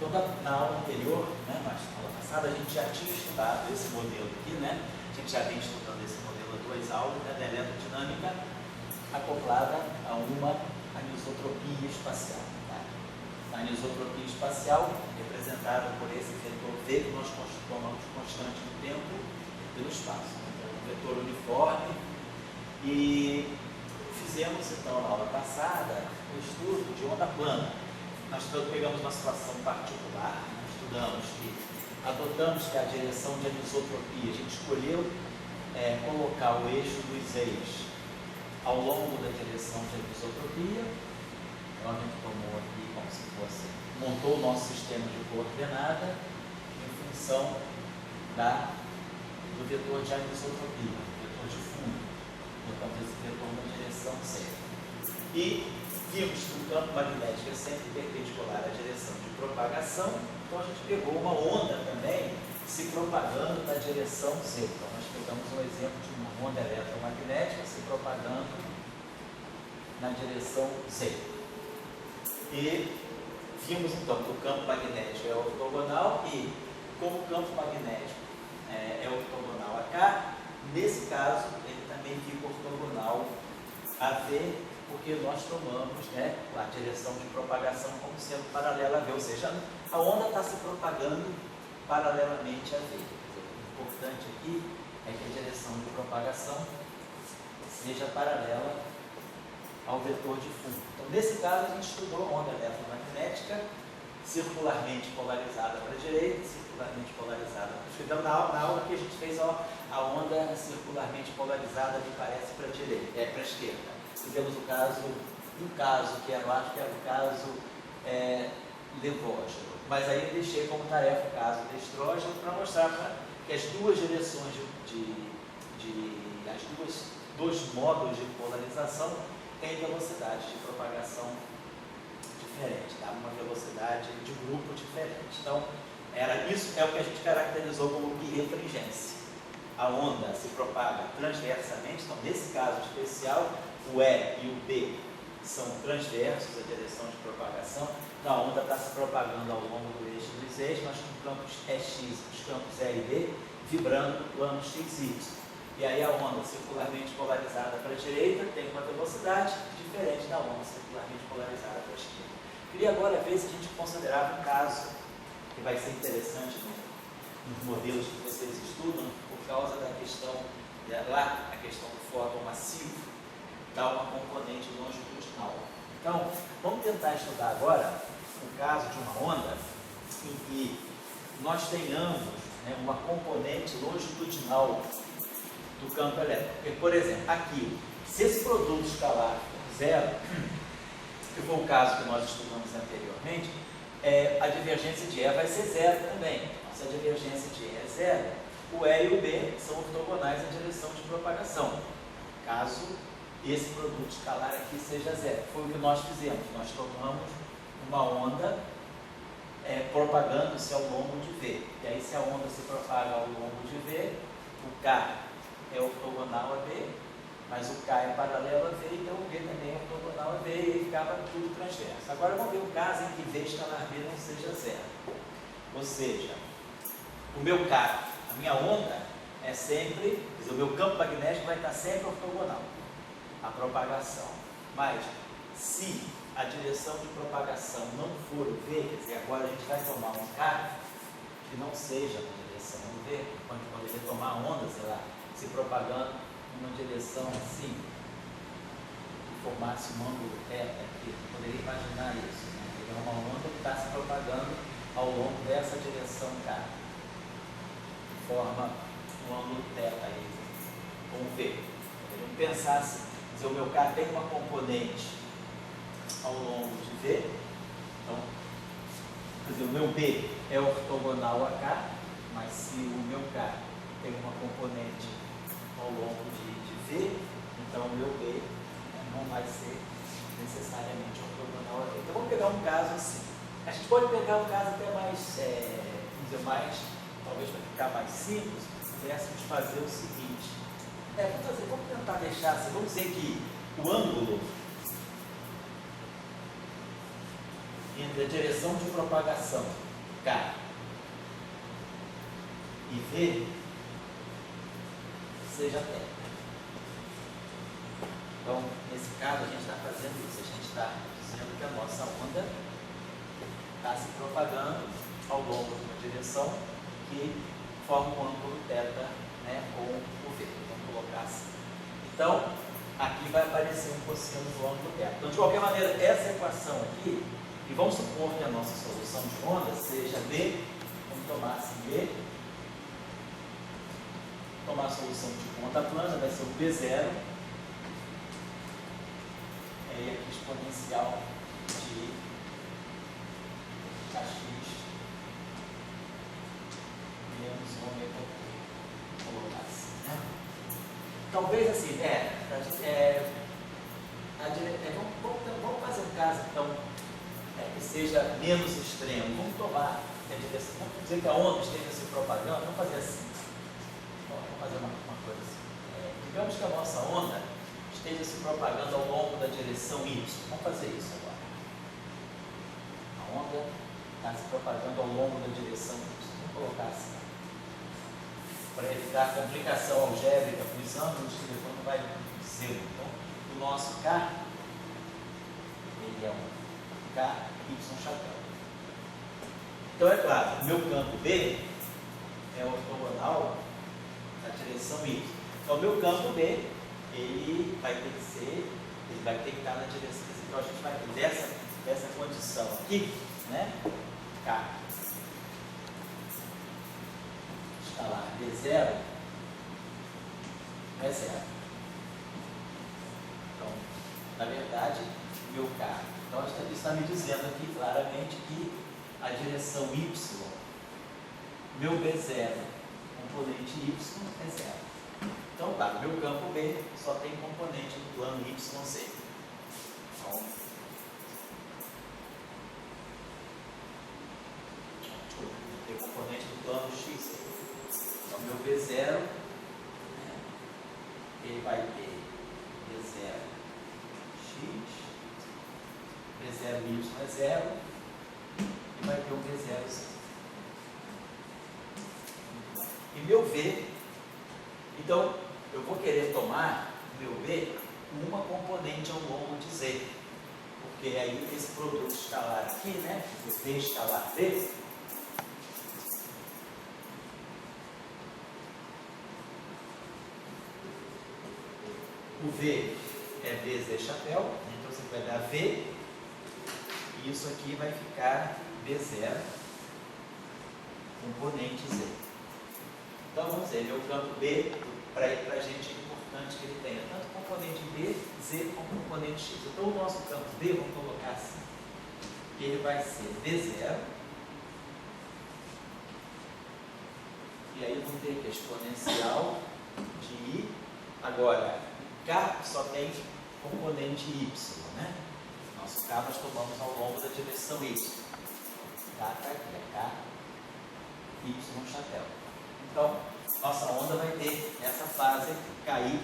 Então, na aula anterior, né, na aula passada, a gente já tinha estudado esse modelo aqui, né? A gente já vem estudando esse modelo há 2 aulas, né, da eletrodinâmica acoplada a uma anisotropia espacial. Tá? A anisotropia espacial, representada por esse vetor V, que nós tomamos constante no tempo e no espaço. Então, um vetor uniforme. E fizemos, então, na aula passada, um estudo de onda plana. Nós pegamos uma situação particular, estudamos que adotamos que a direção de anisotropia, a gente escolheu colocar o eixo dos eixos ao longo da direção de anisotropia. Então a gente tomou aqui como se fosse, montou o nosso sistema de coordenada em função do vetor de anisotropia, vetor de fundo. Botamos esse vetor na direção certa. E vimos que o campo magnético é sempre perpendicular à direção de propagação, então a gente pegou uma onda também se propagando na direção Z. Então nós pegamos um exemplo de uma onda eletromagnética se propagando na direção Z. E vimos então que o campo magnético é ortogonal e como o campo magnético é ortogonal a K, nesse caso ele também fica ortogonal a V, porque nós tomamos, né, a direção de propagação como sendo paralela a V, ou seja, a onda está se propagando paralelamente a V. O importante aqui é que a direção de propagação seja paralela ao vetor de fundo. Então, nesse caso, a gente estudou a onda eletromagnética circularmente polarizada para a direita, circularmente polarizada para a esquerda. Na aula que a gente fez a onda circularmente polarizada, me parece, para a direita, para a esquerda. Fizemos um caso que eu acho que era o caso levógeno, mas aí eu deixei como tarefa o caso de estrógeno para mostrar que as duas direções dois modos de polarização têm velocidade de propagação diferente, tá? Uma velocidade de grupo diferente. Então, isso é o que a gente caracterizou como birrefringência. A onda se propaga transversamente, então nesse caso especial, o E e o B são transversos à direção de propagação, então a onda está se propagando ao longo do eixo dos eixos, mas com campos EX, os campos E e B, vibrando no plano XY. E aí a onda circularmente polarizada para a direita tem uma velocidade diferente da onda circularmente polarizada para a esquerda. Queria agora ver se a gente considerava um caso que vai ser interessante nos modelos que vocês estudam, por causa da questão, a questão do fóton massivo, dá uma componente longitudinal. Então, vamos tentar estudar agora o caso de uma onda em que nós tenhamos, né, uma componente longitudinal do campo elétrico. Porque, por exemplo, aqui, se esse produto escalar for zero, que foi o caso que nós estudamos anteriormente, a divergência de E vai ser zero também. Então, se a divergência de E é zero, o E e o B são ortogonais em direção de propagação, caso esse produto escalar aqui seja zero. Foi o que nós fizemos. Nós tomamos uma onda propagando-se ao longo de V. E aí, se a onda se propaga ao longo de V, o K é ortogonal a V, mas o K é paralelo a V, então o V também é ortogonal a V, e aí ficava tudo transverso. Agora vamos ver o caso em que V escalar V não seja zero. Ou seja, o meu K, a minha onda, é sempre, quer dizer, o meu campo magnético vai estar sempre ortogonal à propagação. Mas, se a direção de propagação não for o V, quer dizer, agora a gente vai tomar um K que não seja na direção do V, quando a gente poderia tomar onda, sei lá, se propagando numa direção assim, que formasse um ângulo θ aqui. Você poderia imaginar isso, né? Pegar uma onda que está se propagando ao longo dessa direção K, que forma um ângulo θ aí, com V. Poderiam pensar assim, se o meu K tem uma componente ao longo de V, então, quer dizer, o meu B é ortogonal a K, mas se o meu K tem uma componente ao longo de V, então o meu B não vai ser necessariamente ortogonal a V. Então vamos pegar um caso assim. A gente pode pegar um caso até mais, talvez para ficar mais simples, pudéssemos fazer o seguinte. Vamos tentar deixar assim, vamos dizer que o ângulo entre a direção de propagação K e V seja θ. Então, nesse caso, a gente está fazendo isso. A gente está dizendo que a nossa onda está se propagando ao longo de uma direção que forma um ângulo θ, né, com o V. Vamos colocar assim. Então, aqui vai aparecer um cosseno do ângulo θ. Então, de qualquer maneira, essa equação aqui, e vamos supor que a nossa solução de onda seja B, vamos tomar assim B, tomar a solução de ponta plana, vai ser o B0, aí aqui exponencial de AX menos ômega, vou colocar assim, né? Talvez assim, vamos fazer um caso então que seja menos extremo. Vamos tomar a direção, vamos dizer que a onda esteja se propagando, vamos fazer assim. Vamos fazer uma coisa assim. Digamos que a nossa onda esteja se propagando ao longo da direção Y. Vamos fazer isso agora. A onda está se propagando ao longo da direção Y. Vamos colocar assim. Para evitar complicação algébrica com os ângulos, que depois não vai dizer. Então, o nosso K, ele é um K, Y chapéu. Então, é claro, o meu campo B é ortogonal na direção Y. Então, o meu campo B, ele vai ter que estar na direção. Então, a gente vai ter dessa condição aqui, né? K escalar B0 é 0. Então, na verdade, meu K. Então, isso está me dizendo aqui claramente que a direção Y, meu B0, componente Y é 0. Então, tá, meu campo B só tem componente do plano YC. Então, tem componente do plano X. Então, meu B0, ele vai ter B0 X, B0 Y é 0, e vai ter um B0 Z. E meu V, então, eu vou querer tomar meu B com uma componente ao longo de Z. Porque aí esse produto escalar aqui, né? O V escalar V, o V é VZ chapéu, então você vai dar V, e isso aqui vai ficar B0, componente Z. Então vamos dizer, meu campo B, para a gente é importante que ele tenha tanto componente B, Z, como componente X. Então o nosso campo B, vamos colocar assim, que ele vai ser B0, e aí vamos ter aqui a exponencial de I. Agora, K só tem componente Y, né? Nosso K nós tomamos ao longo da direção Y. K está aqui, é K, Y chapéu. Então, nossa onda vai ter essa fase KY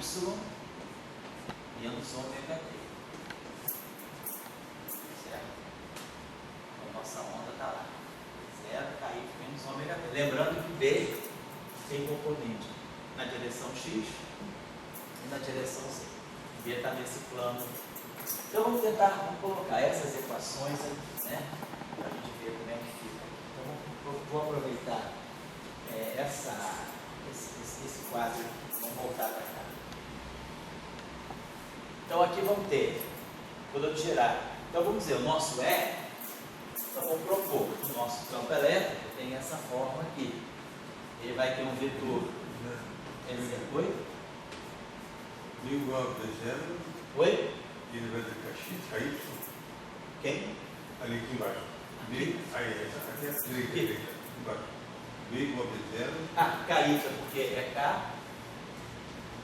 menos ômega T. Certo? Então, nossa onda está lá. 0, KY menos ômega T. Lembrando que B tem componente na direção X e na direção Z. B está nesse plano. Então, vamos colocar essas equações aqui, né? Para a gente ver como é que fica. Então, vou aproveitar esse quadro, vamos voltar para cá. Então aqui vamos ter, quando eu tirar, então vamos dizer, o nosso E, então vamos propor que o nosso campo elétrico tem essa forma aqui. Ele vai ter um vetor. Oi? Igual a B0. Oi? Ele vai ter X, KY. Quem? Ali aqui embaixo. B, aí, aqui é a direita, embaixo. B igual a B0. Ah, KY, porque é K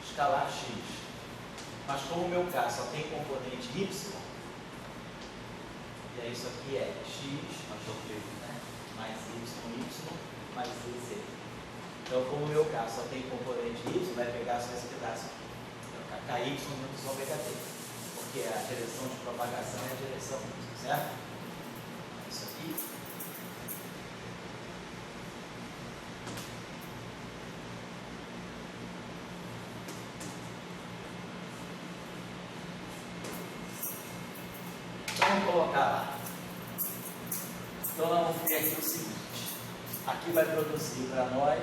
escalar X. Mas como o meu K só tem componente Y, e aí isso aqui é X, né, mais Y, mais Z. Então, como o meu K só tem componente Y, vai pegar só esse pedaço aqui. Então, KY menos ômega T. Porque a direção de propagação é a direção Y, certo? Isso aqui. Então nós vamos ter aqui o seguinte, aqui vai produzir para nós,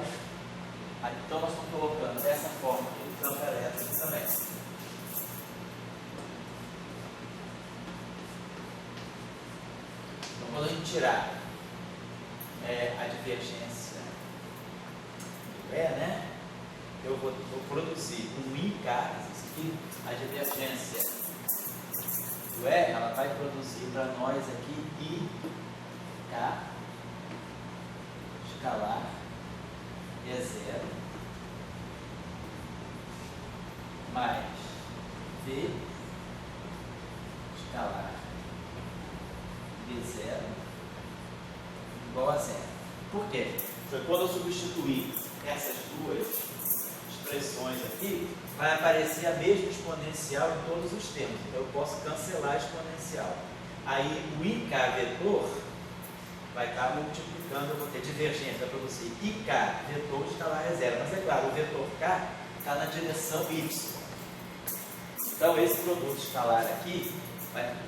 então nós estamos colocando dessa forma aqui no campo elétrico também. Então quando a gente tirar a divergência do E, né? Eu vou produzir um IK, aqui, a divergência do E, ela vai produzir para nós aqui IK escalar E0 mais V escalar B0 igual a zero. Por quê? Porque quando eu substituir essas duas expressões aqui, vai aparecer a mesma exponencial em todos os termos. Então eu posso cancelar a exponencial. Aí o IK vetor vai estar multiplicando, eu vou ter divergência, vai produzir IK vetor escalar é zero. Mas é claro, o vetor K está na direção Y. Então esse produto escalar aqui,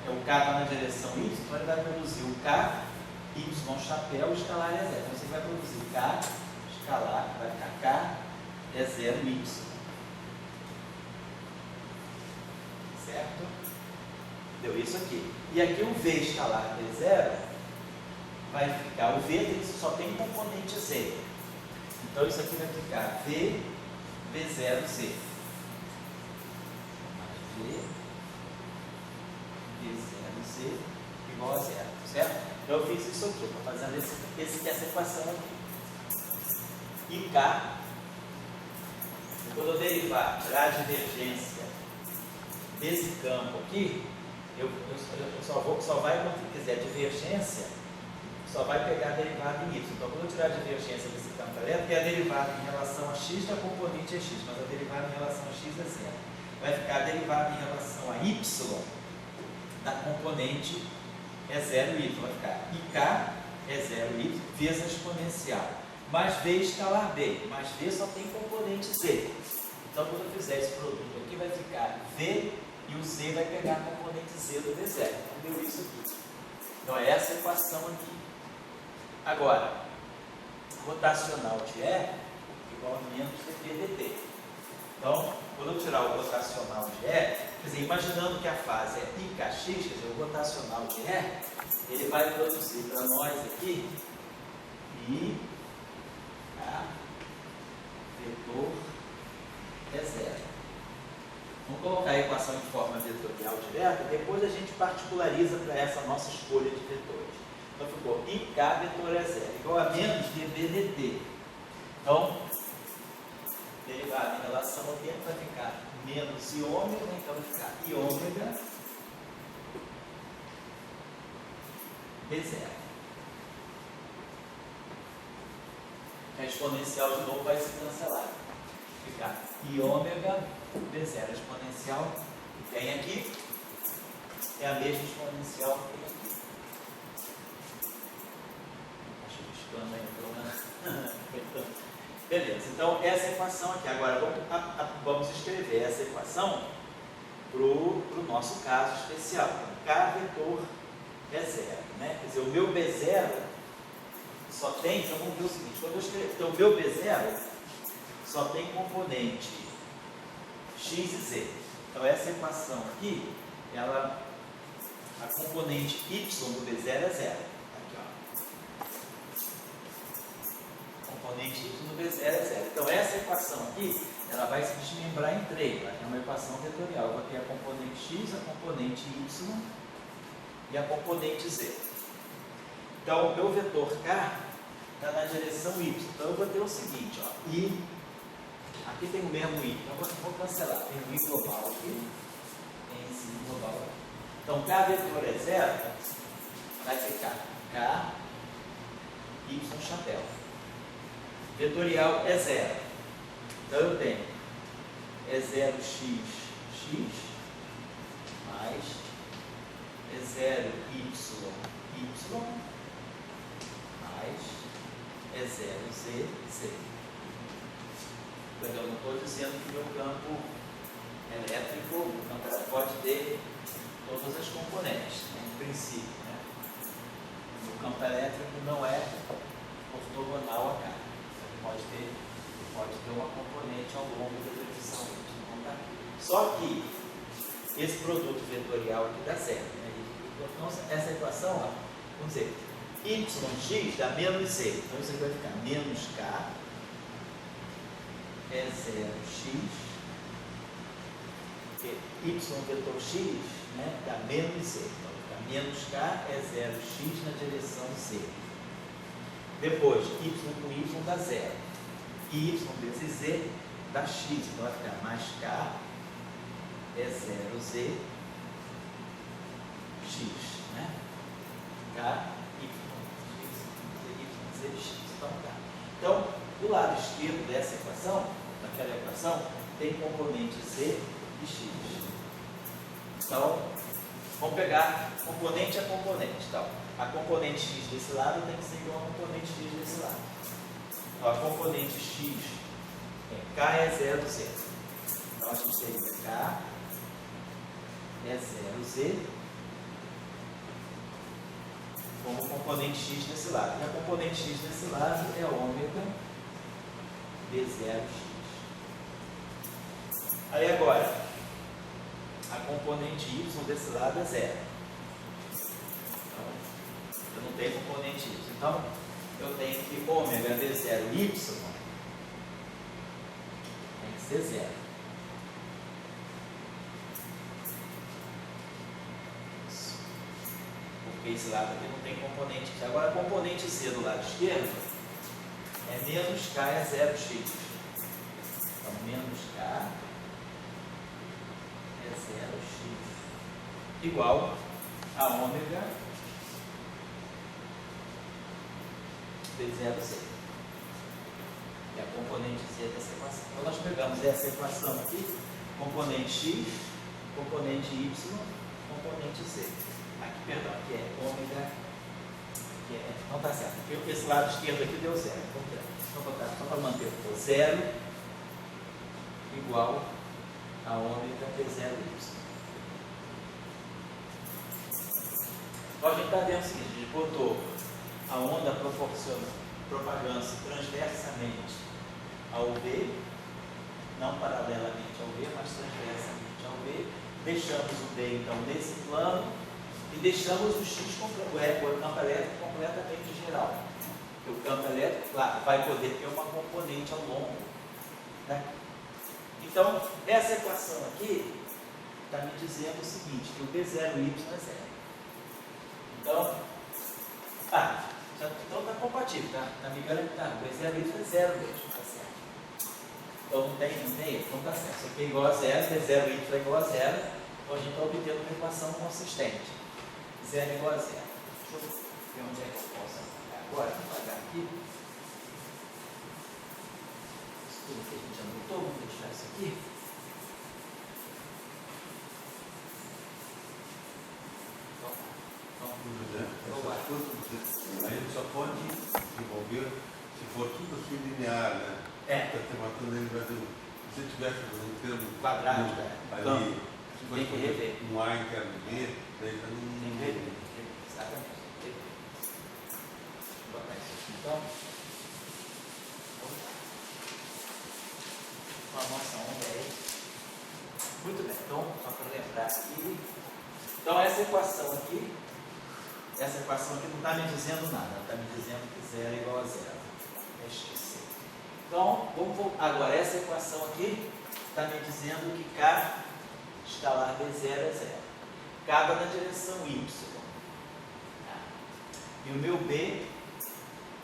o K está na direção Y, então ele vai produzir o K, Y chapéu, escalar é zero. Então você vai produzir K escalar, vai ficar K é zero Y. Certo? Deu isso aqui. E aqui o V escalar B0 vai ficar, o V só tem componente Z. Então isso aqui vai ficar V, B0Z. V, B0Z igual a zero. Certo? Então eu fiz isso aqui, estou fazendo essa equação aqui. E K, quando eu derivar, tirar a divergência desse campo aqui, eu só vai, quando quiser, a divergência só vai pegar a derivada em y. Então, quando eu tirar a divergência desse campo elétrico, é a derivada em relação a x da componente é x, mas a derivada em relação a x é zero. Vai ficar a derivada em relação a y da componente é zero y. Vai ficar ik é zero y vezes a exponencial, mais v escalar b, mais v só tem componente z. Então, quando eu fizer esse produto aqui, vai ficar v e o z vai pegar a componente z do v0. Então, deu isso aqui. Então, é essa equação aqui. Agora, rotacional de E igual a menos dp dt. Então, quando eu tirar o rotacional de E, quer dizer, imaginando que a fase é IKX, quer dizer, o rotacional de E, ele vai produzir para nós aqui I, K, vetor é zero. Vamos colocar a equação em forma vetorial direta, depois a gente particulariza para essa nossa escolha de vetores. Então ficou IK vetor é zero, igual a menos dB dt. Então, derivada em relação ao tempo vai ficar menos I ômega, então vai ficar I ômega B0. A exponencial de novo vai se cancelar. Ficar I ômega B0. A exponencial que tem aqui é a mesma exponencial que tem aqui. Acho que buscando aí, pelo menos. Beleza, então essa equação aqui. Agora vamos escrever essa equação para o nosso caso especial. K vetor é zero, né? Quer dizer, o meu B0 só tem, então vamos ver o seguinte, quando eu escrever, então o meu B0 só tem componente x e z. Então essa equação aqui, a componente y do B0 é zero. Aqui, ó. Componente y do B0 é zero. Então essa equação aqui, ela vai se desmembrar em três. É uma equação vetorial. Eu vou ter a componente x, a componente y e a componente z. Então o meu vetor k está na direção y. Então eu vou ter o seguinte, ó, i, aqui tem o mesmo i, então eu vou cancelar, tem o i global aqui, tem esse i global aqui. Então k vetor é zero, vai ficar k, y chapéu. Vetorial é zero. Então eu tenho é 0x, x, mais é 0y, y, mais é 0z, z. Eu não estou dizendo que o meu campo elétrico, o campo elétrico pode ter todas as componentes, né, em princípio. Né? No campo elétrico não é ortogonal a K. Pode ter uma componente ao longo da direção Y. Só que esse produto vetorial aqui dá zero. Né? Então, essa equação, ó, vamos dizer, yx dá menos z. Então, isso aqui vai ficar menos k é 0x, porque y vetor x, né, dá menos z. Então, fica menos k é 0x na direção z. Depois, y com y dá zero. E y vezes z dá x. Então, vai ficar mais k é 0z x, né? K, y, x, z, x. Então, tá. Então, do lado esquerdo dessa equação, naquela equação, tem componente z e x. Então, vamos pegar componente a componente. Então, a componente x desse lado tem que ser igual a componente x desse lado. Então, a componente x k é 0z. Então, a gente teria k é 0z como componente x desse lado. E a componente x desse lado é ômega d0x. Aí agora, a componente y desse lado é zero. Então, eu não tenho componente y. Então, eu tenho que ômega d0y tem que ser zero. Porque esse lado aqui não tem componente. Agora, a componente c do lado esquerdo é menos k é 0x. Então, menos k é 0x igual a ômega d0z. É a componente z dessa equação. Então, nós pegamos essa equação aqui, componente x, componente y, componente z. Aqui, perdão, aqui é ômega, que é, não está certo, porque esse lado esquerdo aqui deu zero. Então, vou botar só para manter o zero igual a ômega d0y. Então, a gente está vendo o seguinte, a gente botou a onda propagando-se transversamente ao V, não paralelamente ao V, mas transversamente ao V. Deixamos o D, então, nesse plano. E deixamos o X o campo elétrico completamente geral. Porque o campo elétrico, claro, vai poder ter uma componente ao longo. Né? Então, essa equação aqui está me dizendo o seguinte, que o B0Y é zero. Então, então está compatível, tá me garantando. O B0Y é zero mesmo, tá certo. Então não tem erro, então está certo. Isso aqui é igual a zero, B0Y é igual a zero. Então a gente está obtendo uma equação consistente. 0 é igual a 0. Deixa eu ver onde é que eu posso apagar agora. Vou apagar aqui. Isso tudo que a gente anotou, vamos deixar isso aqui. A gente só pode desenvolver se for tudo assim linear, né? É. Está matando ele, mas se você tivesse um termo quadrado ali, tem que rever. Um A interno B, daí já não. Tem que rever. Exatamente. Vou botar isso aqui então. Uma nossa onda aí. Muito bem, então, só para lembrar aqui. Então, essa equação aqui não está me dizendo nada, está me dizendo que 0 é igual a 0. Esqueci. Então, agora, essa equação aqui está me dizendo que K escalar B0 é 0. K está na direção Y. E o meu B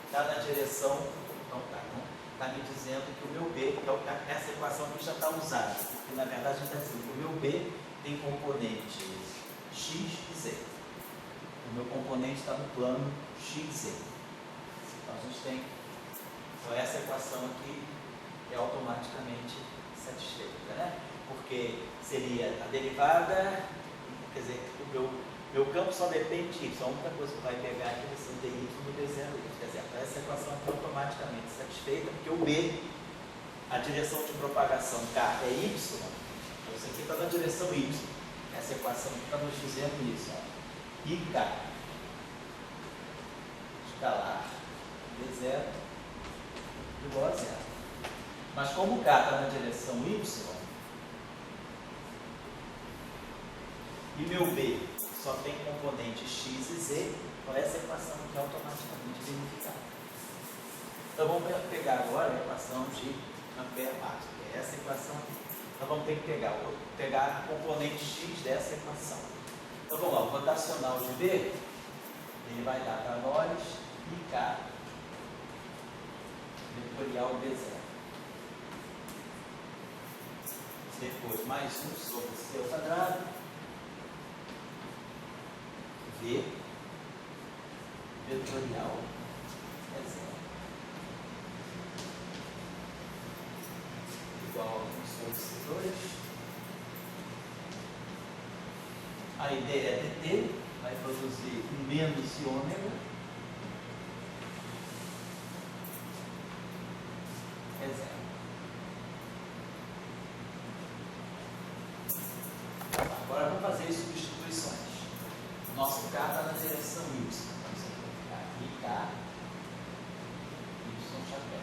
está na direção. Então, está me dizendo que o meu B, então essa equação aqui já está usada. Porque na verdade a gente está dizendo que o meu B tem componente x e z. O meu componente está no plano x e z. Então a gente tem. Então essa equação aqui é automaticamente satisfeita, né? Porque seria a derivada, quer dizer, o meu campo só depende de y. A única coisa que vai pegar aqui vai ser o dy no d0y. Quer dizer, essa equação aqui é automaticamente satisfeita, porque o b, a direção de propagação k é y, então isso aqui está na direção y. Essa equação aqui está nos dizendo isso. Ó. E k escalar B0 igual a 0. Mas como o K está na direção Y, e meu B só tem componente x e z, então essa equação aqui é automaticamente verificada. Então vamos pegar agora a equação de Ampère-Marx, que é essa equação aqui. Então vamos ter que pegar a componente x dessa equação. Então vamos lá, o rotacional de B, ele vai dar para nós IK vetorial B0. Depois mais 1 sobre C ao quadrado, V vetorial é 0. Igual a 1 sobre C2. A ideia é dt, vai produzir um menos de ômega. É 0. Agora vamos fazer as substituições. O nosso K está na direção Y. Então você vai ficar IK, Y chapéu.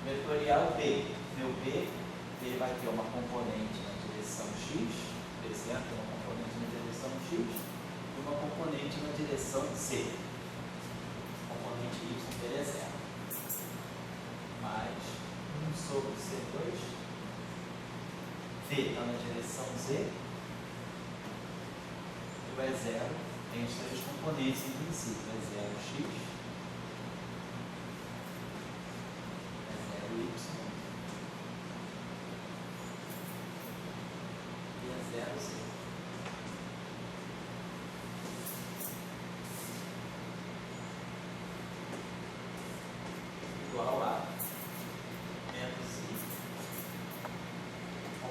Vetorial B. Meu B, ele vai ter uma componente na direção X, B0 tem uma componente na direção X, e uma componente na direção Z. Componente Y dele é 0. Mais 1 sobre C2. V está na direção Z. O E0 tem os 3 componentes em princípio, E0x, E0y e E0z. Igual a menos I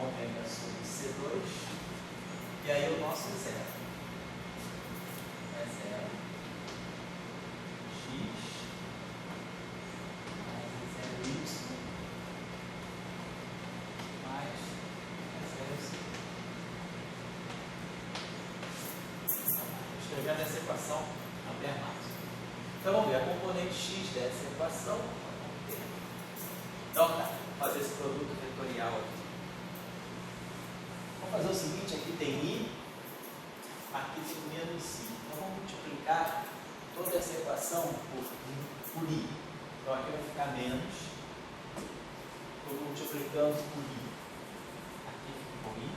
ômega sobre C2, e aí o nosso é 0. É 0 x mais 0y mais 0z. Escrevendo essa equação Ampère-Marx. Então vamos ver a componente x dessa equação. Então tá, vou fazer esse produto vetorial aqui. Vamos fazer o seguinte, aqui tem I, aqui tem menos I. Então vamos multiplicar toda essa equação por I. Então aqui vai ficar menos. Estou multiplicando por I. Aqui ficou I.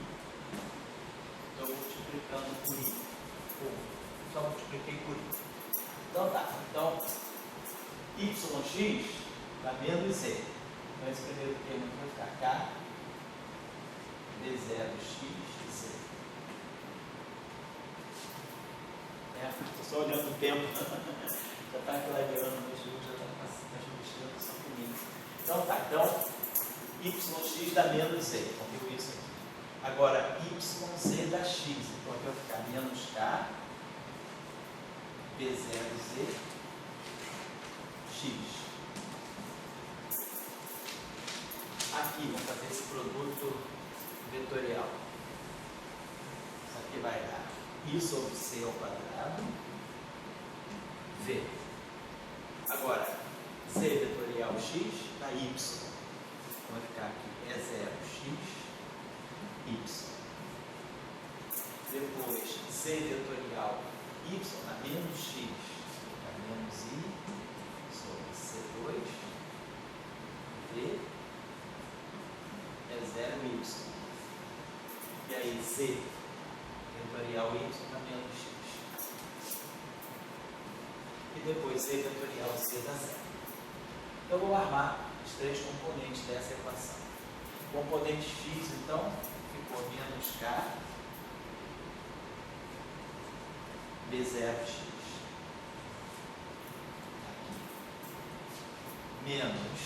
Estou multiplicando por I. Só multipliquei por I. Então tá. Então YX dá menos Z. Então esse primeiro termo aqui vai ficar K D0x de Z. Estou só olhando o tempo. Já está clareando, meu Deus, já está substituindo só comigo. Então tá, então YX dá menos Z. Então viu isso aqui. Agora YZ dá X. Então aqui vai ficar menos K B0Z X. Aqui vamos fazer esse produto vetorial. Isso aqui vai dar I sobre C ao quadrado V. Agora, Z vetorial X dá Y. Vai ficar aqui E0x Y. Depois, Z vetorial Y dá menos X. Dá menos I sobre C2 V E0y. E aí Z vetorial Y dá menos X. E depois Z vetorial Z dá 0. Então eu vou armar os 3 componentes dessa equação. O componente X, então, ficou menos K B0x. Aqui. Menos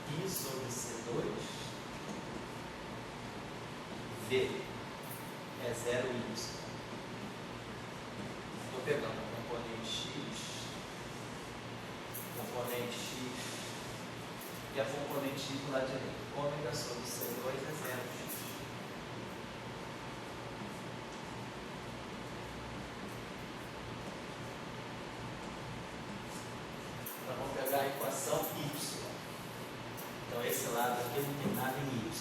I sobre C2 V é 0y. Estou pegando o componente x e a componente x do lado direito. Ômega sobre C2 é 0x. lado aqui não tem nada em y.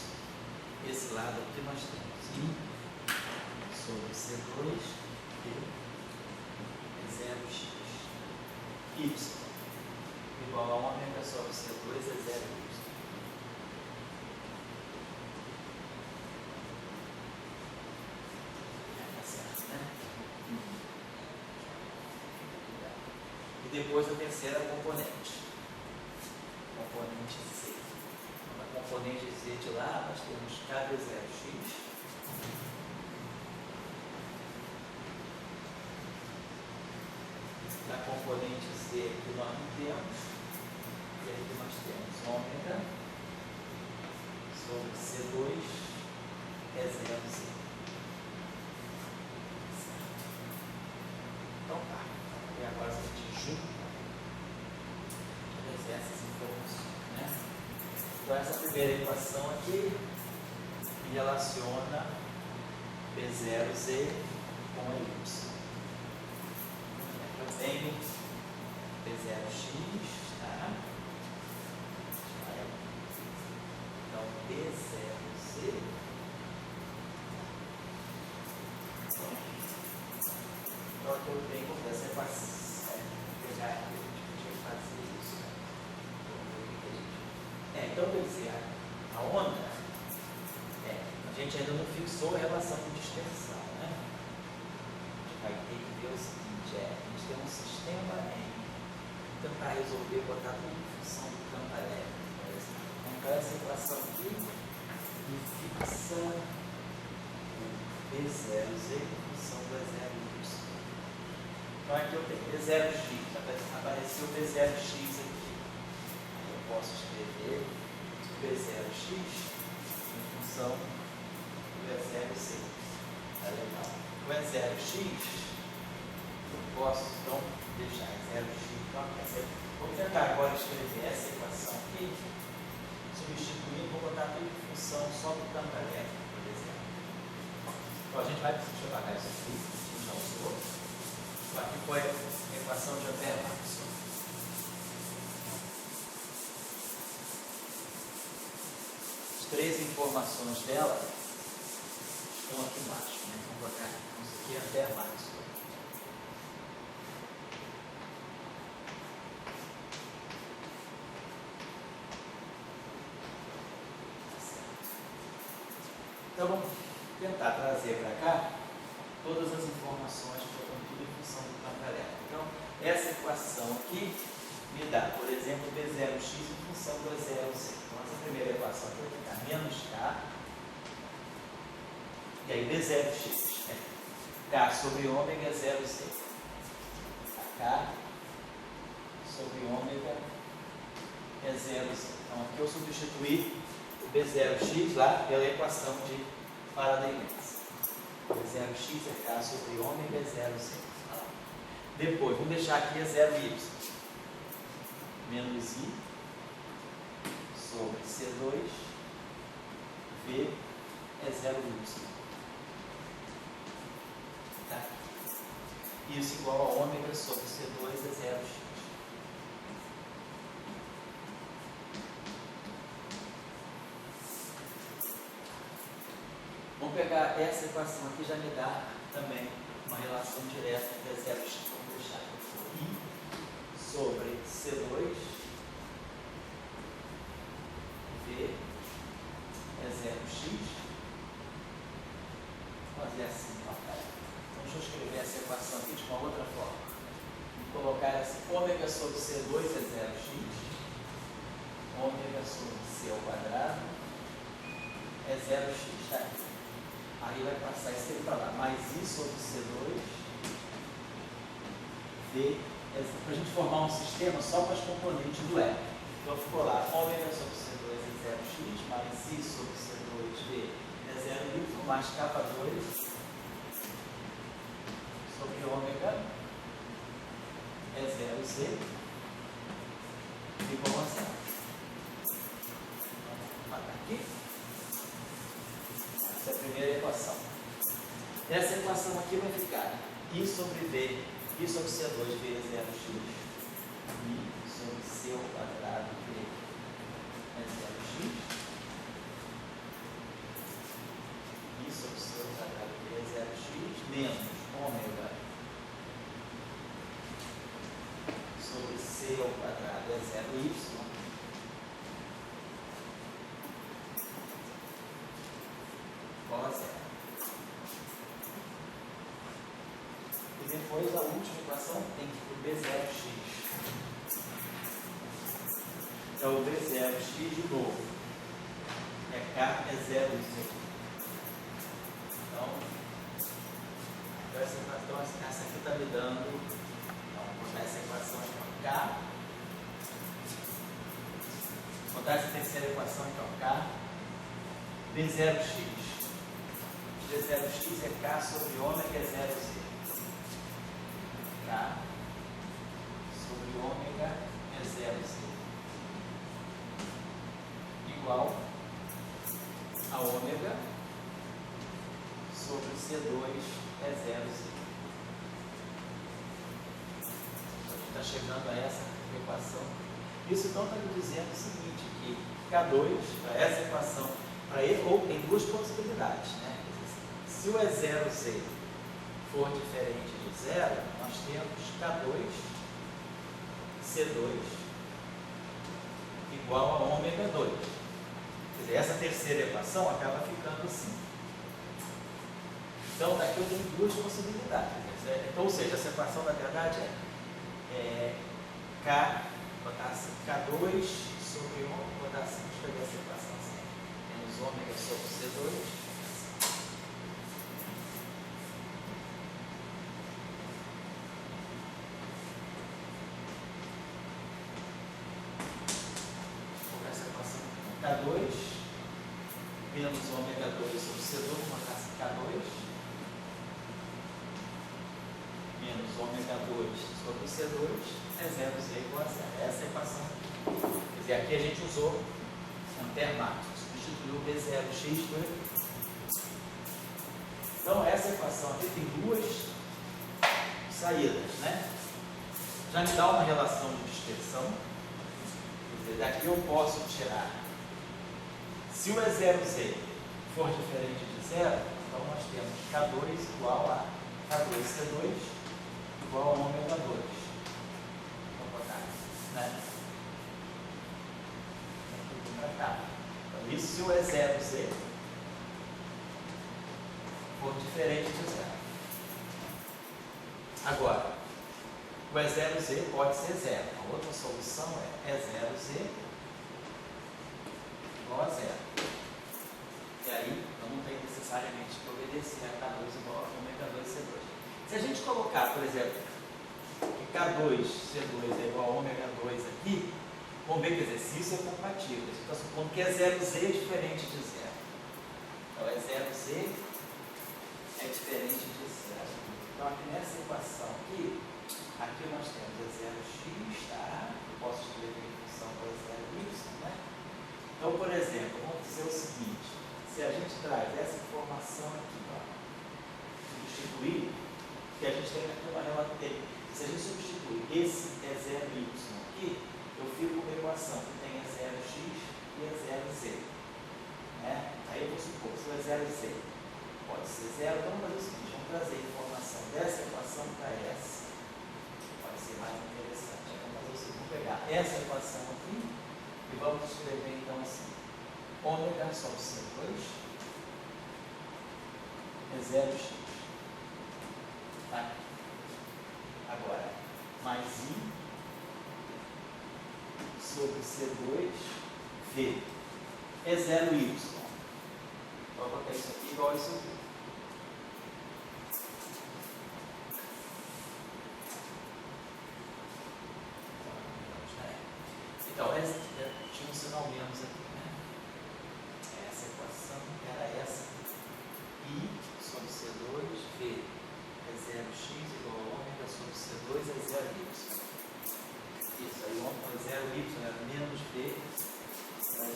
Esse lado aqui nós temos I sobre C2 é 0x. Y igual a ômega sobre C2 é 0y. Tá certo, né? E depois a terceira componente. Componente Z. Na componente Z de lá nós temos KB0x. Na componente Z que nós não temos, e aqui nós temos ômega sobre C2 é 0Z. Então tá. E agora a gente junta todas essas informações, né? Então essa primeira equação aqui relaciona B0Z com a Y. Eu tenho B0x, tá? Então B0Z. Então aqui eu tenho essa equação. Pegar aqui, a gente podia fazer isso, né? Então quer dizer, a onda, a gente ainda não fixou a relação de dispersão, né? A gente vai ter que ver o seguinte, a gente tem um sistema em tentar resolver, botar tudo em função do campo elétrico, por exemplo. Então essa equação aqui me fixa o B0Z em função do E0Y. Então aqui eu tenho B0x, apareceu B0x aqui. Eu posso escrever B0x em função do E0Z. Tá legal? O E0x, eu posso então deixar E0x. Vou tentar agora escrever essa equação aqui, substituindo, vou botar tudo em função só do campo elétrico, por exemplo. Então a gente vai precisar apagar isso aqui, a gente já usou. Aqui foi a equação de Ampère-Maxwell. As três informações dela estão aqui embaixo, né? Vamos colocar isso aqui, Ampère-Maxwell. Então vamos tentar trazer para cá todas as informações que estão tudo em função do campo elétrico. Então, essa equação aqui me dá, por exemplo, B0x em função do E0Z. Então, essa primeira equação aqui vai ficar menos K, e aí B0x é K sobre ômega é 0Z. K sobre ômega é 0Z. Então, aqui eu substituí o B0x lá pela equação de Faraday-Lenz. B0x é K sobre ômega é 0Z. Depois, vamos deixar aqui é 0y. Menos I sobre C2 V é 0y. Tá? Isso igual a ômega sobre C2 é 0x. Vamos pegar essa equação aqui, já me dá também uma relação direta entre E0x. Vamos deixar aqui I sobre C2 V é 0x. Vou fazer assim, ó, cara. Então, deixa eu escrever essa equação aqui de uma outra forma. Vou colocar essa ômega sobre C2 é 0x. Ômega sobre C ao quadrado é 0x, tá? Aí vai passar isso aqui para lá, mais I sobre C2, V, para a gente formar um sistema só com as componentes do E. Então ficou lá, ômega sobre C2 é 0x, mais I sobre C2V é 0y, mais K2 sobre ômega é 0Z, igual a 0. Vamos matar aqui. Essa é a primeira equação. Essa equação aqui vai ficar I sobre V, I sobre C2, V é 0x, I sobre C ao quadrado, V é 0x, C ao quadrado é 0y, igual a 0. E depois a última equação tem que o B0x. Então o B0x de novo. K é 0z. Então essa aqui está me dando. Então, vou botar essa equação então K. Vou botar essa terceira equação então K. B0x. B0x é K sobre ômega é 0z. K sobre ômega é 0z. Igual a ômega sobre C2 é 0z. A gente está chegando a essa equação. Isso então está me dizendo o seguinte, que K2, para essa equação, para ele, ou tem duas possibilidades, né? Se o E0z for diferente de 0, nós temos K2, C2 igual a ômega 2. Quer dizer, essa terceira equação acaba ficando assim. Então, daqui eu tenho duas possibilidades. Então, ou seja, essa equação, na verdade, é K, botar assim, K2 sobre ômega, botar assim, deixa eu pegar essa equação assim. Temos ômega sobre C2. K2 menos ômega 2 sobre C2, vou botar assim, K2 menos ômega 2 sobre C2 é 0z igual a 0. Essa é a equação aqui. Quer dizer, aqui a gente usou um termato, substituiu o B0x por aqui. Então, essa equação aqui tem duas saídas, né? Já me dá uma relação de dispersão. Quer dizer, daqui eu posso tirar. Se o E0z for diferente de 0, então nós temos K2 igual a K2C2 igual a ômega 2. Vou botar, né? Aqui para cá. Então, isso se o E0z for diferente de 0. Agora, o E0z pode ser 0. A outra solução é E0z igual a 0. E aí, eu não tenho necessariamente que obedecer a K2 igual a ômega 2C2. Se a gente colocar, por exemplo, que K2C2 é igual a ômega 2 aqui, vamos ver, quer dizer, se isso é compatível. A gente está supondo que E0z é diferente de 0. Então, E0z é diferente de 0. Então, aqui nessa equação aqui nós temos E0x, tá? Eu posso escrever em função do E0y, né? Então, por exemplo, vamos dizer o seguinte, se a gente traz essa informação aqui, ó, substituir, que a gente tem aqui uma relação, se a gente substituir esse E0y aqui, eu fico com uma equação que tem E0x e E0z. Né? Aí eu vou supor, se o E0z pode ser 0, então vamos fazer o seguinte, vamos trazer a informação dessa equação para essa. Pode ser mais interessante. Vamos fazer o seguinte, vamos pegar essa equação aqui, e vamos escrever então assim, ômega sobre C2 é 0x. Tá? Agora, mais I sobre C2V é 0y. Vou botar isso aqui igual a isso aqui. Então, tinha um sinal menos aqui, né? Essa equação era essa. I sobre C2, V é 0x igual a ômega sobre C2 é 0y. Isso, aí o 0y era menos V,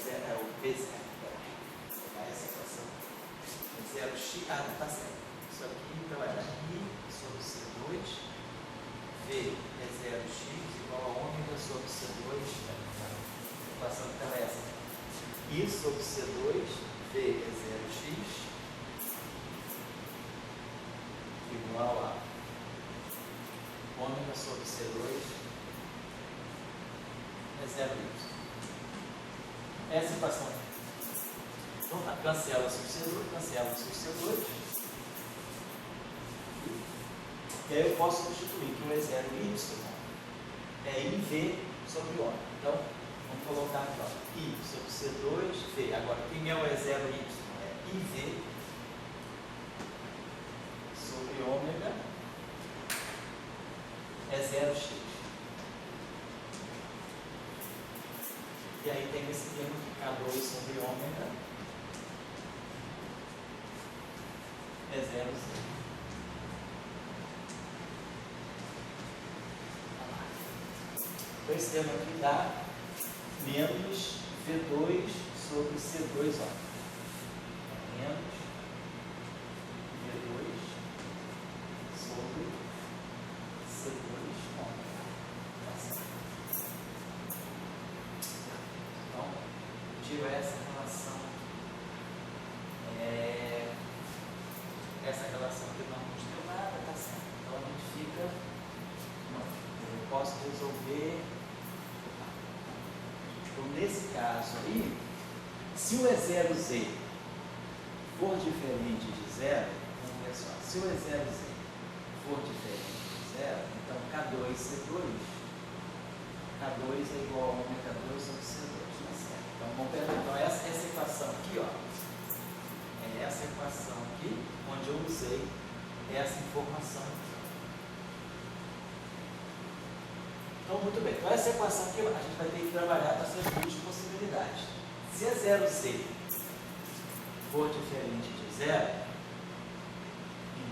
é o B0. Vou pegar essa equação. 0x, não está certo. Isso aqui, então, era I sobre C2, V é 0x igual a ômega sobre C2, a equação que era essa. I sobre C2, V é 0x igual a ômega sobre C2 E0y. Essa equação. Então tá, cancela sobre C2, cancela sobre C2. E aí eu posso substituir que o E0y é IV sobre O. Então, vamos colocar aqui, ó, I sobre C2, V. Agora, quem é o E0y? É IV sobre ômega E0x. E aí tem esse termo K2 sobre ômega E0z. Então esse termo aqui dá menos V2 sobre C2, ó. Menos V2 sobre C2, ó. Então, eu tiro essa relação. Essa relação aqui não nos deu nada, tá certo? Então a gente fica. Eu posso resolver. Então, nesse caso aí, se o E0z for diferente de zero, vamos ver só, se o E0z for diferente de zero, então K2C2, K2 é igual a ômega 2 sobre C2, tá certo? Então, vamos pegar então, essa equação aqui, ó, é essa equação aqui, onde eu usei essa informação aqui. Então, muito bem. Então, essa equação aqui, a gente vai ter que trabalhar com essas duas possibilidades. Se E0z for diferente de zero,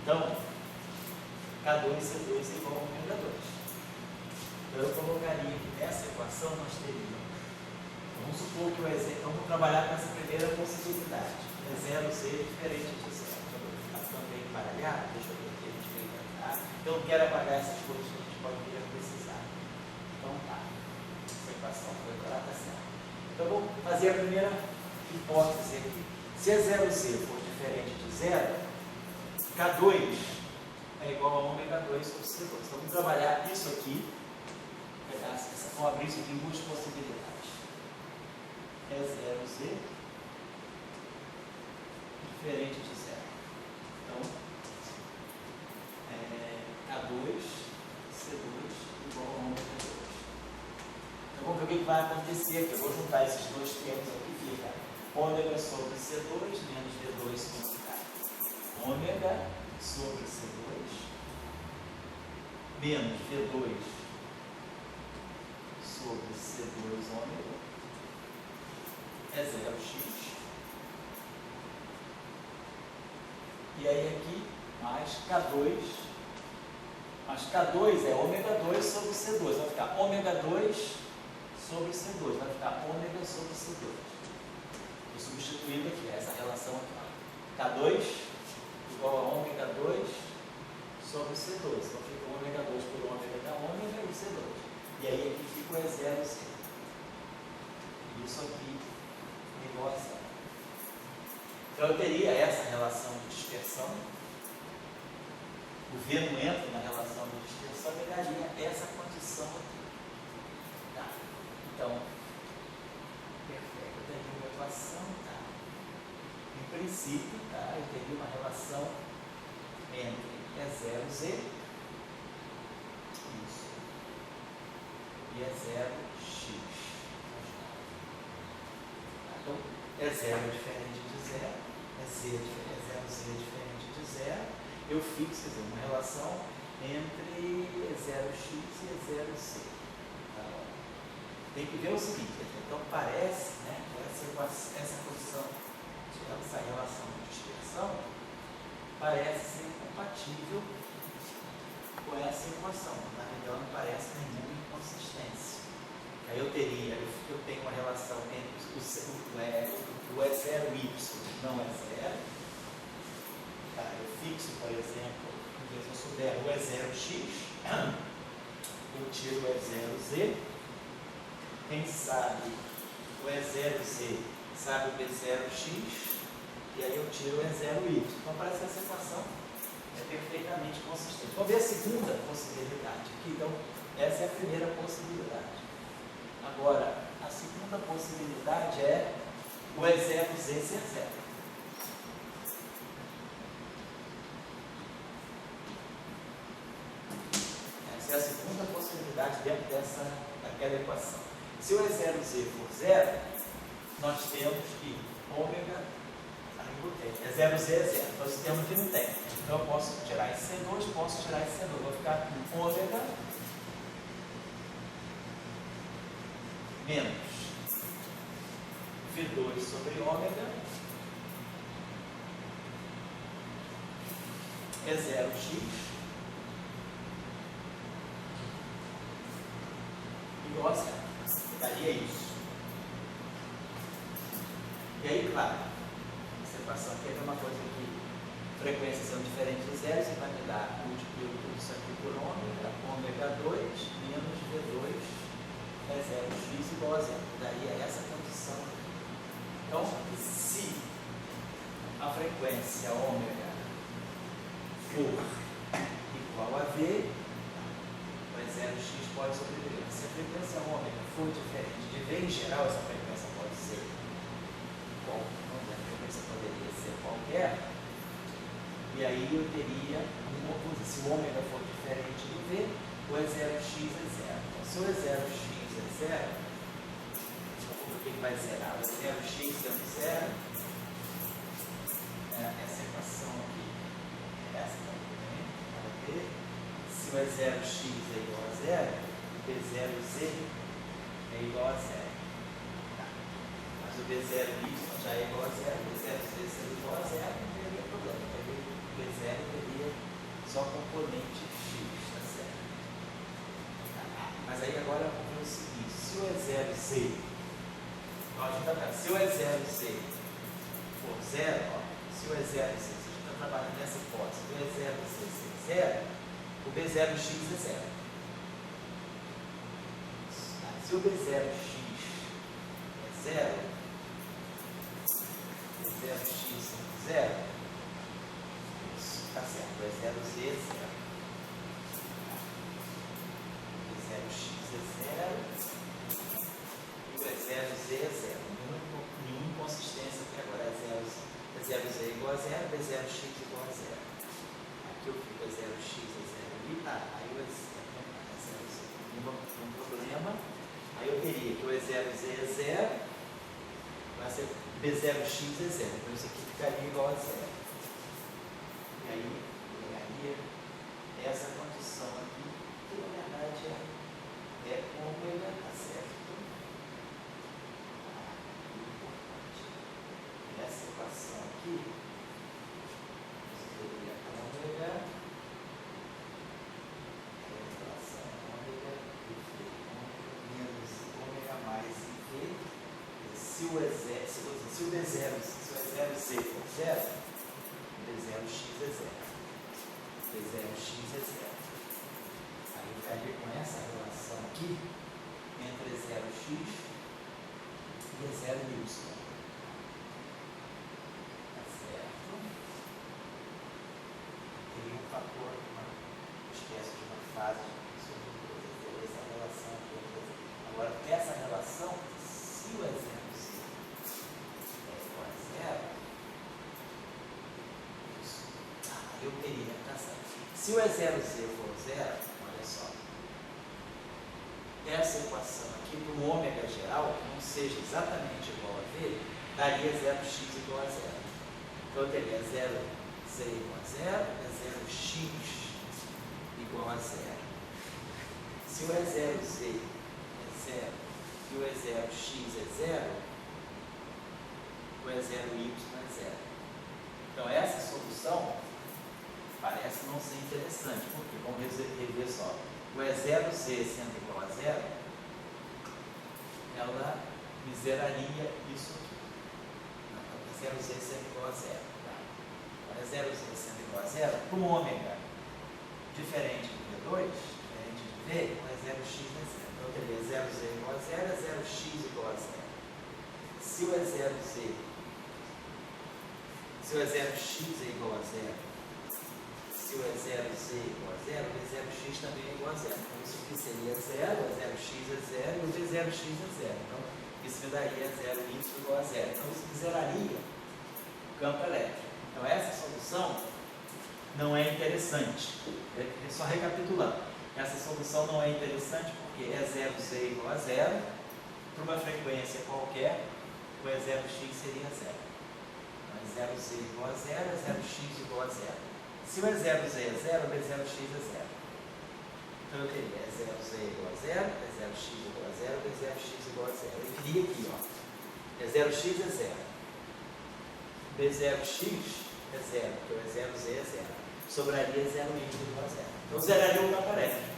então, K2C2 é igual a ômega 2. Então, eu colocaria que nessa equação nós teríamos, vamos supor que o E0, então vamos trabalhar com essa primeira possibilidade. E0z é diferente de zero. Então, eu vou ficar também embaralhado, deixa eu ver aqui, a gente vai tentar. Eu não quero apagar essas coisas que a gente pode vir a precisar. Então tá, essa equação foi para lá, tá certo. Então vou fazer a primeira hipótese aqui. Se E0z for diferente de zero, K2 é igual a ômega 2 sobre C2. Então vamos trabalhar isso aqui, vamos abrir isso aqui em duas possibilidades. E0z diferente de zero. Então, K2, C2 igual a ômega 2. Então vamos ver o que vai acontecer aqui. Eu vou juntar esses dois termos aqui, fica ômega sobre C2 menos V2 sobre K. Ômega sobre C2 menos V2 sobre C2 ômega é 0x. E aí aqui mais K2, mas K2 é ômega 2 sobre C2, vai ficar ômega 2 sobre C2, vai ficar ômega sobre C2. Estou substituindo aqui essa relação aqui. K2 igual a ômega 2 sobre C2. Então fica ômega 2 por ômega da ômega e C2. E aí aqui fica o E0z. Isso aqui é igual a zero. Então eu teria essa relação de dispersão. O V não entra na relação de dispersão e daria essa condição aqui. Tá. Então, perfeito. Eu teria uma equação, tá? Em princípio, tá? Eu teria uma relação entre E0z isso, e E0x. Então, E0 é diferente de zero, E0z é diferente de zero. Eu fixo uma relação entre E0x e E0z. Tá bom? Tem que ver o seguinte, então parece, né, que essa posição, essa relação de dispersão, parece ser compatível com essa equação. Na realidade, não parece nenhuma inconsistência. Aí eu tenho uma relação entre o E0y não é zero. Tá, eu fixo, por exemplo, se eu souber o E0x, eu tiro o E0z. Quem sabe o E0z sabe o B0x, e aí eu tiro o E0y. Então parece que essa equação é perfeitamente consistente. Vamos ver a segunda possibilidade aqui. Então, essa é a primeira possibilidade. Agora, a segunda possibilidade é o E0Z ser zero. Essa é a segunda possibilidade dentro daquela equação. Se o E0Z for zero, nós temos que ômega, é 0Z é zero. Então, esse termo aqui não tem. Então, eu posso tirar esse C2, posso tirar esse C2. Vou ficar com ômega menos V2 sobre ômega é 0x igual a zero. Daria isso. E aí, claro, essa equação aqui é uma coisa que frequências são diferentes de zero, você vai me dar multiplico tudo isso aqui por ômega 2 menos V2 é 0x igual a zero. Daria essa condição aqui. Então, se a frequência ômega for igual a V, o E0x pode sobreviver. Se a frequência ômega for diferente de V em geral, essa frequência pode ser qualquer, a frequência poderia ser qualquer, e aí eu teria, se o ômega for diferente do V, o E0x é zero. Então, se o E0x é zero, o que vai zerar? O E0x sendo zero, essa equação aqui, essa também, vai ter, se o E0x é igual a zero, o B0z é igual a zero. Tá. Mas o B0y já é igual a zero, o B0z sendo igual a zero, não teria problema. O B0 teria só componente x, tá certo? Mas aí agora vamos ver o seguinte, se o E0z, se o E0z for zero, se o E0z, se a gente está trabalhando nessa hipótese, se o E0z ser zero, o B0x é zero. Se o B0x é zero, B0x sendo zero, isso, tá certo, o E0z é zero. O B0x é zero e o E0z é zero. Nenhuma inconsistência até agora. E0z é igual a zero, B0x é igual a zero. Aqui eu fico E0x é zero. Aí o E0z um problema, aí eu teria que o E0z é zero, vai ser B0x é zero, então isso aqui ficaria igual a zero. E aí eu ganharia essa condição aqui, que na verdade é ômega, tá certo? Essa equação aqui, você teria ômega se o E0z for zero, B0x é zero. B0x é zero. Aí eu ficaria com essa relação aqui entre 0x e 0y. Tá certo? Teria um fator, uma espécie de uma fase sobre essa relação aqui. Agora, essa relação, se o E0z eu teria, tá certo? Se o E0z for zero, olha só, essa equação aqui para o ômega geral, que não seja exatamente igual a V, daria 0x igual a zero. Então eu teria 0z igual a zero, 0x igual a zero. Se o E0z é zero e o E0x é zero, o E0y é zero. Então essa solução parece não ser interessante, porque vamos rever só. O E0z sendo igual a zero, ela me zeraria isso aqui. O E0z sendo igual a zero. Tá? O E0z sendo igual a zero, para o ômega diferente do V2, diferente de V, o E0x é zero. Então eu teria 0z igual a zero, é 0x igual a zero. Se o E0z, se o E0x é igual a zero, se o E0z é igual a zero, o E0x também é igual a zero. Então isso aqui seria zero, o E0x é zero e o V0y 0x é 0. Então, isso me daria 0y igual a 0. Então, isso me zeraria o campo elétrico. Então, essa solução não é interessante. Só recapitulando, essa solução não é interessante porque é 0z igual a 0. Para uma frequência qualquer, o E0x seria 0. Então, é 0z igual a 0, é 0x igual a 0. Se o E0z é 0, o E0x é 0. Então eu teria E0z igual a 0, E0x igual a 0, E0x igual a 0. Eu queria aqui, ó, E0x é 0. B0x é 0, porque o E0z é 0. Sobraria 0y igual a 0. Então zeraria o campo elétrico.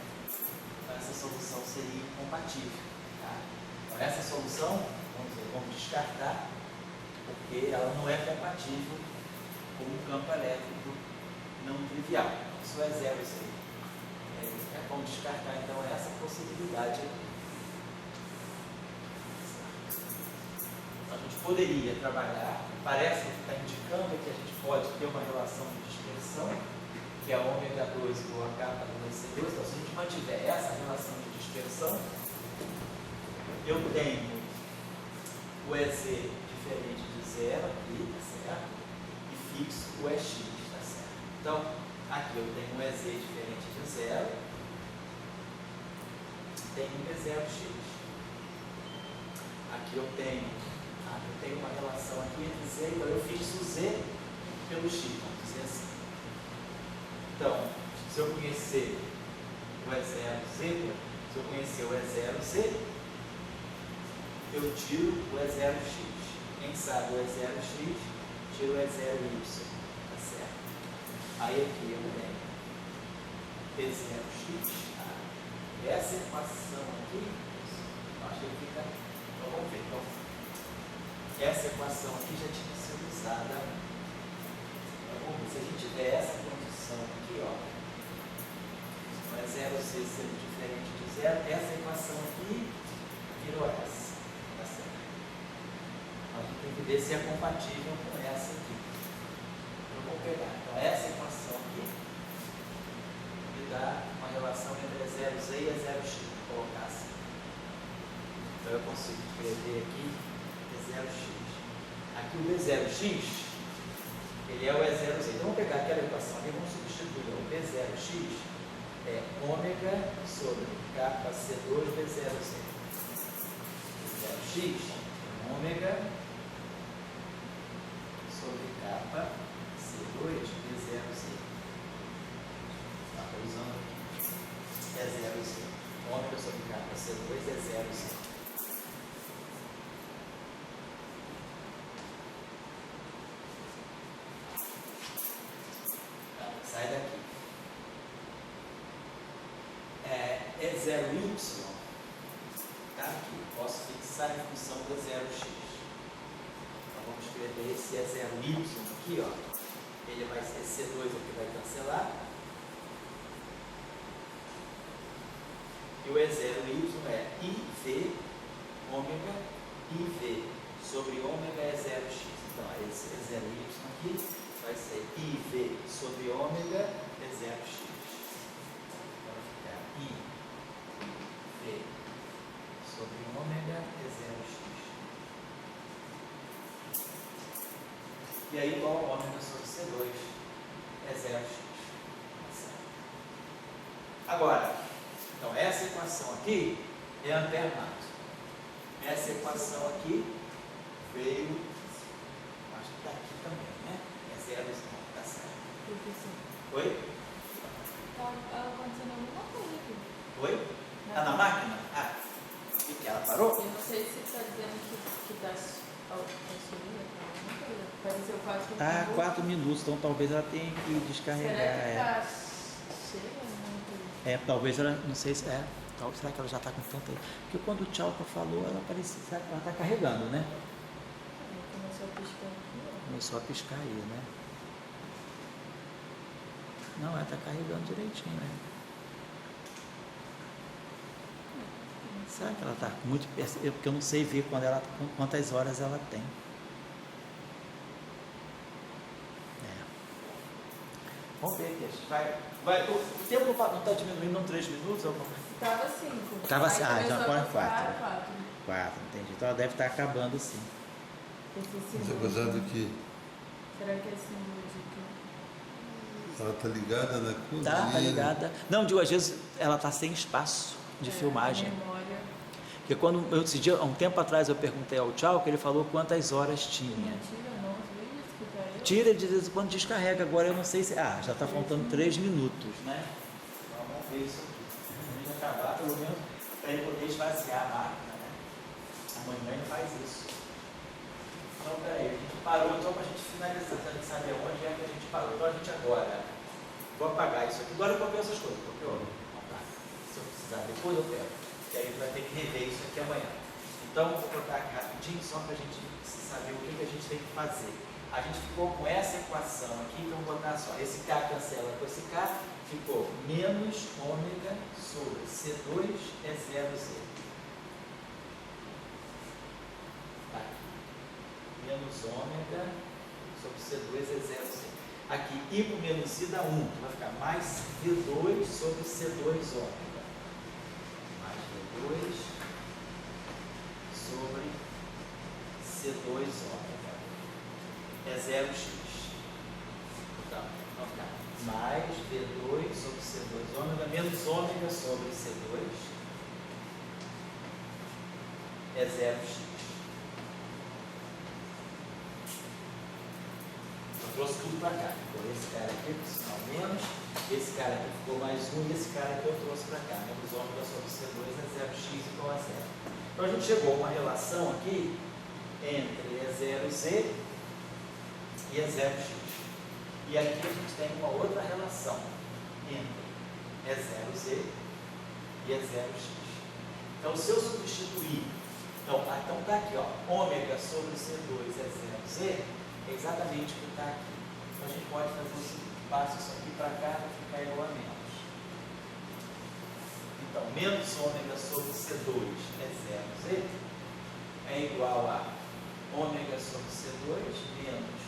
Então essa solução seria incompatível. Tá? Então essa solução, vamos descartar, porque ela não é compatível com o campo elétrico não trivial. Isso é 0z. Vamos descartar então essa possibilidade aqui. A gente poderia trabalhar, parece que está indicando que a gente pode ter uma relação de dispersão, que é ômega 2 igual a kappa do C2. Então, se a gente mantiver essa relação de dispersão, eu tenho o EZ diferente de 0 aqui, tá certo? E fixo o EX, tá certo? Então, aqui eu tenho um EZ diferente de 0, tenho um E0x. Aqui eu tenho uma relação aqui entre Z, então eu fixo Z pelo X, vamos dizer assim. Então, se eu conhecer o E0Z, se eu conhecer o E0Z, eu tiro o E0x. Quem sabe o E0x, tiro o E0y, tá certo? Aí aqui eu tenho E0x. Essa equação aqui, eu acho que fica. Então vamos ver. Então, essa equação aqui já tinha sido usada. Então, vamos ver, se a gente tiver essa condição aqui, ó, não é 0z sendo diferente de 0, essa equação aqui virou essa. Tá certo? A gente tem que ver se é compatível com essa aqui. Eu vou pegar. Então, essa equação aqui me dá uma relação entre E0z e E0x. Vou colocar assim. Então, eu consigo escrever aqui E0x. Aqui o B0x, ele é o E0z. Então, vamos pegar aquela equação aqui e vamos substituir. O B0x é ômega sobre kappa C2 B0z. B0x é ômega sobre kappa C2 B0z. Estou usando aqui. E0z. Ômega sobre kappa C2 é 0z. Sai daqui. É 0y, tá aqui. Posso fixar em função do 0x. Então vamos escrever esse E0y aqui, ó. Ele vai ser C2 aqui, vai cancelar. E o E0y é IV ômega IV sobre ômega é 0x. Então esse E0y aqui vai ser IV sobre ômega é 0x. Vai ficar IV sobre ômega é 0x. E aí igual a ômega sobre C2 é 0x. Agora, então essa equação aqui é Ampère-Nato. Essa equação aqui veio, acho que está aqui também, né? É 0, tá certo. Oi? Está acontecendo alguma coisa aqui. Oi? Está na máquina? Ah, e que ela parou? Eu não sei se está dizendo que está subindo alguma coisa. Apareceu 4 minutos. Ah, 4 minutos, então talvez ela tenha que descarregar. Será que está cheia? Talvez ela, não sei se será que ela já está com tanta. Porque quando o Tchalpa falou, ela parecia, será que ela está carregando, né? Começou a piscar aqui, ó. Começou a piscar aí, né? Não, ela está carregando direitinho, né? Será que ela está muito perto? Porque eu não sei ver quantas horas ela tem. Vamos ver aqui. O tempo não está diminuindo em 3 minutos? Tava 5. Tava assim, Aí então começou agora a é ficar 4. 4. 4, entendi. Então ela deve estar acabando sim. Esse Mas símbolo. apesar do que Será que é símbolo de quê? ela tá ligada na cozinha. Tá ligada. Não, digo, às vezes ela tá sem espaço de filmagem. Memória. Porque quando esse dia, há um tempo atrás, eu perguntei ao Tchau, que ele falou quantas horas tinha. Mentira, não, os vídeos que tá aí. Tira de vez em quando descarrega. Agora eu não sei se. Ah, já está faltando 3 minutos, né? Então, vamos ver isso aqui. Vamos acabar, pelo menos, para ele poder esvaziar a máquina, né? A mamãe faz isso. Então, peraí, a gente parou então para a gente finalizar, para a gente saber onde é que a gente parou. Então, a gente agora. Vou apagar isso aqui. Agora eu copiei essas coisas. Copiou? Tá. Se eu precisar depois, eu pego. Que aí a gente vai ter que rever isso aqui amanhã. Então, vou botar aqui rapidinho, só para a gente saber o que a gente tem que fazer. A gente ficou com essa equação aqui, então vou botar só, esse K cancela com esse K, ficou menos ômega sobre C2 é 0Z. Tá. Menos ômega sobre C2 é 0Z. Aqui, I com menos I dá 1, então vai ficar mais V2 sobre C2 ômega. Mais V2 sobre C2 ômega. É 0x. Então, vai ficar mais V2 sobre C2 ômega menos ômega sobre C2 é 0x. Eu trouxe tudo para cá. Ficou esse cara aqui, por sinal menos, esse cara aqui ficou mais 1 e esse cara aqui eu trouxe para cá. Menos ômega sobre C2 é 0x igual a 0. Então a gente chegou a uma relação aqui entre é 0Z e é 0x. E aqui a gente tem uma outra relação entre é 0Z e é 0x. Então, se eu substituir, então tá aqui, ó, ômega sobre C2 é 0Z, é exatamente o que está aqui. Então, a gente pode fazer o seguinte, passa isso aqui para cá para ficar igual a menos. Então, menos ômega sobre C2 é 0Z, é igual a ômega sobre C2 menos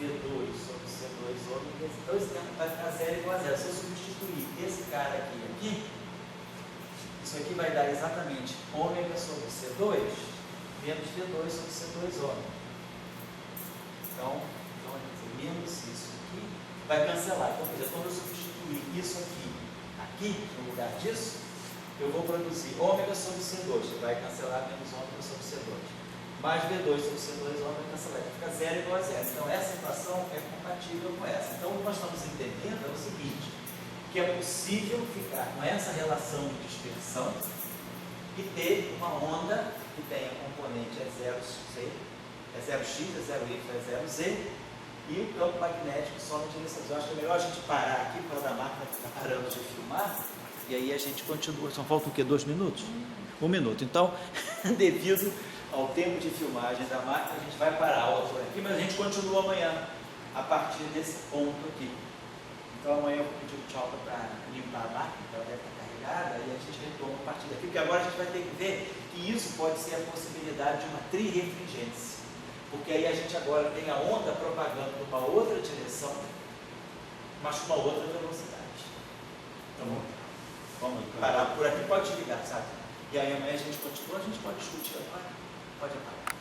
V2 sobre C2 ômega. Então, esse tempo vai ficar 0 igual a 0. Se eu substituir esse cara aqui, isso aqui vai dar exatamente ômega sobre C2 menos V2 sobre C2 ômega. Então, menos isso aqui vai cancelar. Então, quer dizer, quando eu substituir isso aqui no lugar disso, eu vou produzir ômega sobre C2, que vai cancelar menos ômega sobre C2. Mais V2 sobre C2 ômega cancelar, vai ficar 0 igual a 0. Então, essa equação é compatível com essa. Então, o que nós estamos entendendo é o seguinte, que é possível ficar com essa relação de dispersão e ter uma onda que tenha componente é 0x, é 0y, é 0z, e o campo magnético só na direção. Eu acho que é melhor a gente parar aqui, por causa da máquina que está parando de filmar, e aí a gente continua. Só falta o quê? 2 minutos? 1 minuto. Então, devido ao tempo de filmagem da máquina, a gente vai parar a aula por aqui, mas a gente continua amanhã, a partir desse ponto aqui. Então, amanhã eu vou pedir o tchau para limpar a máquina, que ela deve estar carregada, e a gente retoma a partir daqui, porque agora a gente vai ter que ver que isso pode ser a possibilidade de uma trirefringência. Porque aí a gente agora tem a onda propagando numa outra direção, mas com uma outra velocidade. Então, vamos parar por aqui, pode ligar, sabe? E aí amanhã a gente continua, a gente pode discutir agora, pode apagar.